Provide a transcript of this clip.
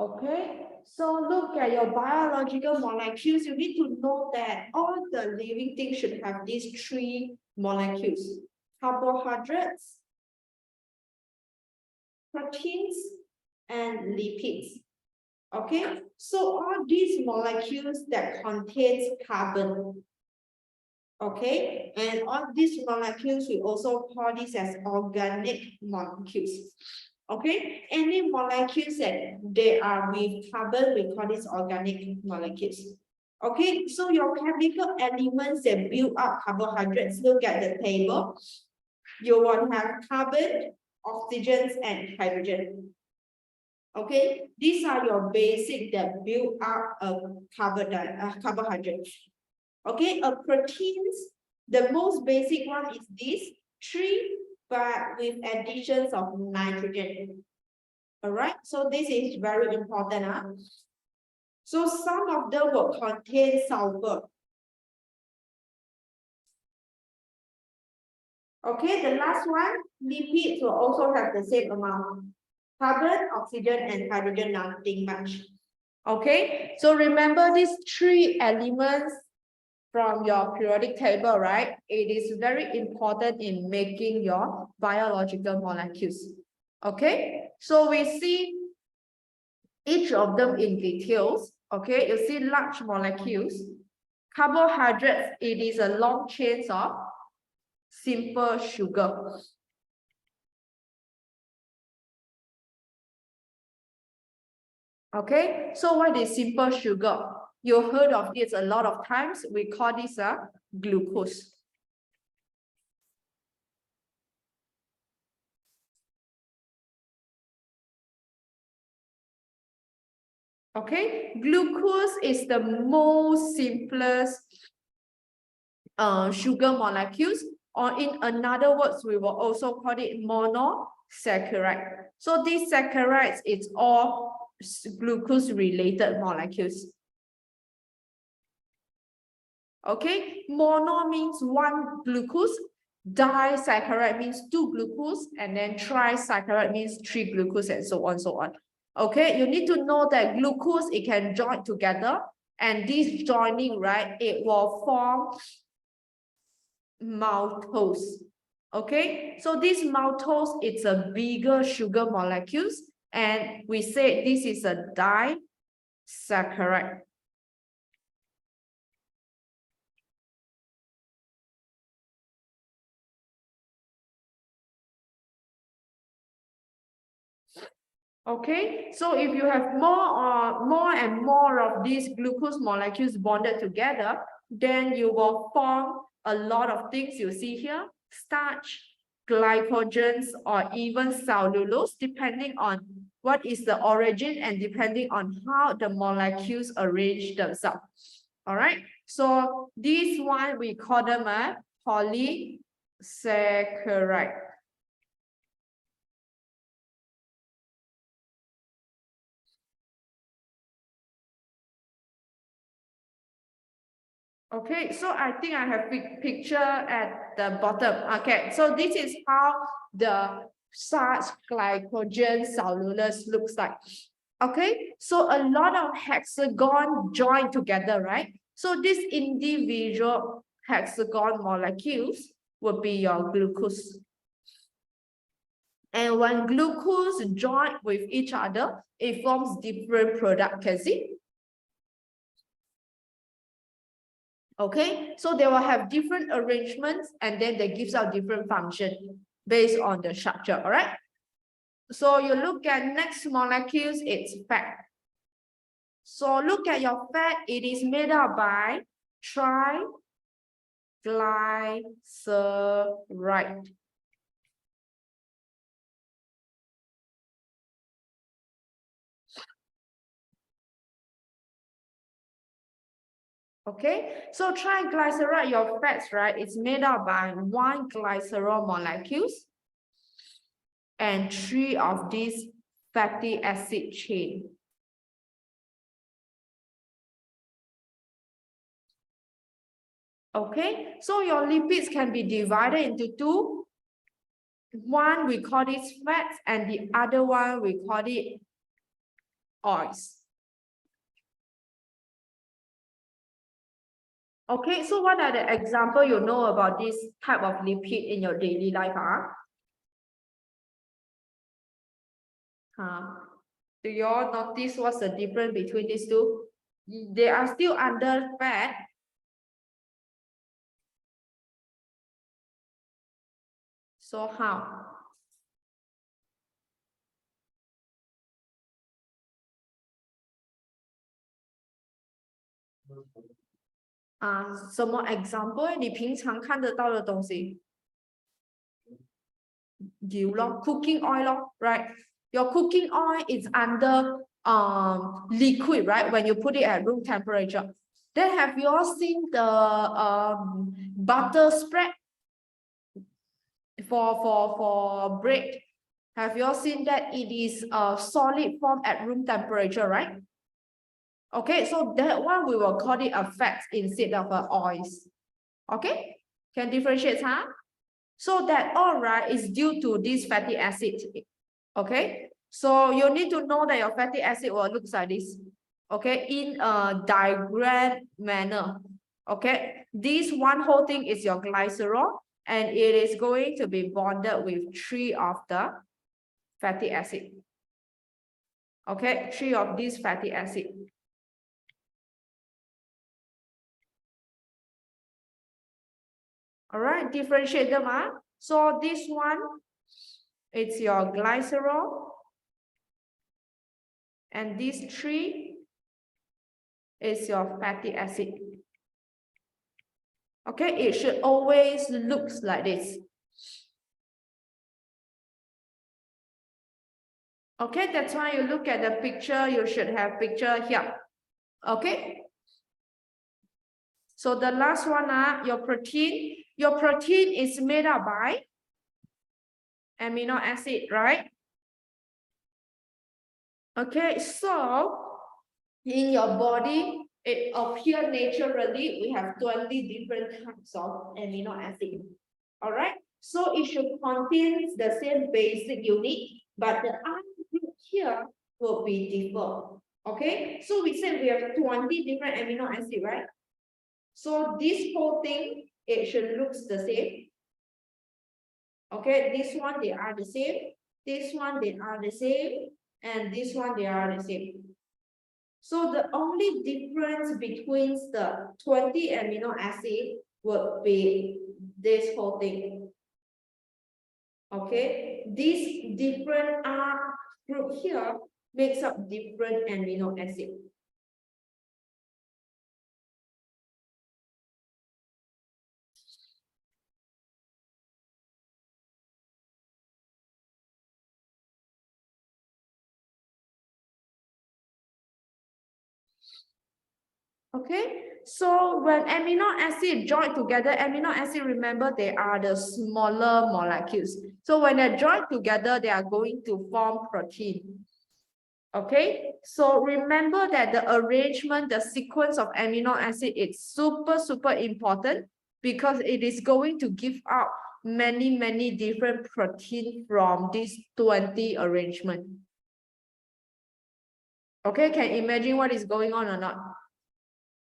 Okay, so look at your biological molecules. You need to know that all the living things should have these three molecules: carbohydrates, proteins, and lipids. Okay, so all these molecules that contains carbon. Okay, and all these molecules we also call this as organic molecules. Okay, any molecules that they are with carbon, we call this organic molecules. Okay, so your chemical elements that build up carbohydrates, look at the table. You will have carbon, oxygen, and hydrogen. Okay, these are your basic that build up a carbohydrate. Okay, a proteins, the most basic one is this, 3, but with additions of nitrogen. All right, so this is very important. So some of them will contain sulfur. Okay, the last one, lipids will also have the same amount. Carbon, oxygen, and hydrogen, nothing much. Okay, so remember these 3 elements from your periodic table, right? It is very important in making your biological molecules. Okay, so we see each of them in details. Okay, you see large molecules. Carbohydrates, it is a long chain of simple sugar. Okay, so what is simple sugar? You heard of this a lot of times. We call this a glucose. Okay, glucose is the most simplest sugar molecules, or in another words, we will also call it monosaccharide. So these saccharides, it's all glucose related molecules. Okay, mono means one glucose, disaccharide means 2 glucose, and then trisaccharide means 3 glucose, and so on, so on. Okay, you need to know that glucose, it can join together, and this joining, right, it will form maltose. Okay, so this maltose, it's a bigger sugar molecules, and we say this is a disaccharide. Okay, so if you have more and more of these glucose molecules bonded together, then you will form a lot of things you see here: starch, glycogens, or even cellulose, depending on what is the origin and depending on how the molecules arrange themselves. All right, so this one we call them a polysaccharide. Okay, so I think I have big picture at the bottom. Okay, so this is how the starch, glycogen, cellulose looks like. Okay, so a lot of hexagon join together, right? So these individual hexagon molecules will be your glucose. And when glucose join with each other, it forms different product. Can see? Okay, so they will have different arrangements, and then they gives out different function based on the structure. All right, so you look at next molecules, it's fat. So look at your fat, it is made up by triglyceride. Okay, so triglyceride, your fats, right, it's made up by 1 glycerol molecules and 3 of these fatty acid chain. Okay, so your lipids can be divided into 2. One we call it fats, and the other one we call it oils. Okay, so what are the examples you know about this type of lipid in your daily life? Do you all notice what's the difference between these two? They are still under fat. So how? Some more example 你平常看得到的东西？油咯 cooking oil 咯 right? Your cooking oil is under liquid, right? When you put it at room temperature. Then have you all seen the butter spread for bread? Have you all seen that it is a solid form at room temperature, right? Okay, so that one we will call it a fat instead of oils. Okay, can differentiate, huh? So that all right is due to this fatty acid. Okay, so you need to know that your fatty acid will look like this. Okay, in a diagram manner. Okay, this one whole thing is your glycerol, and it is going to be bonded with 3 of the fatty acid. Okay, 3 of these fatty acid. All right, differentiate them. So this one, it's your glycerol. And these 3 is your fatty acid. Okay, it should always look like this. Okay, that's why you look at the picture, you should have picture here. Okay. So the last one, your protein. Your protein is made up by amino acid, right? Okay, so in your body, it appears naturally, we have 20 different types of amino acid. All right, so it should contain the same basic unit, but the other group here will be different. Okay, so we said we have 20 different amino acid, right? So this whole thing, it should look the same. Okay, this one, they are the same. This one, they are the same. And this one, they are the same. So the only difference between the 20 amino acid would be this whole thing. Okay, this different R group here makes up different amino acid. Okay, so when amino acid join together, amino acid, remember they are the smaller molecules. So when they join together, they are going to form protein. Okay, so remember that the arrangement, the sequence of amino acid is super important because it is going to give out many different protein from this 20 arrangement. Okay, can you imagine what is going on or not?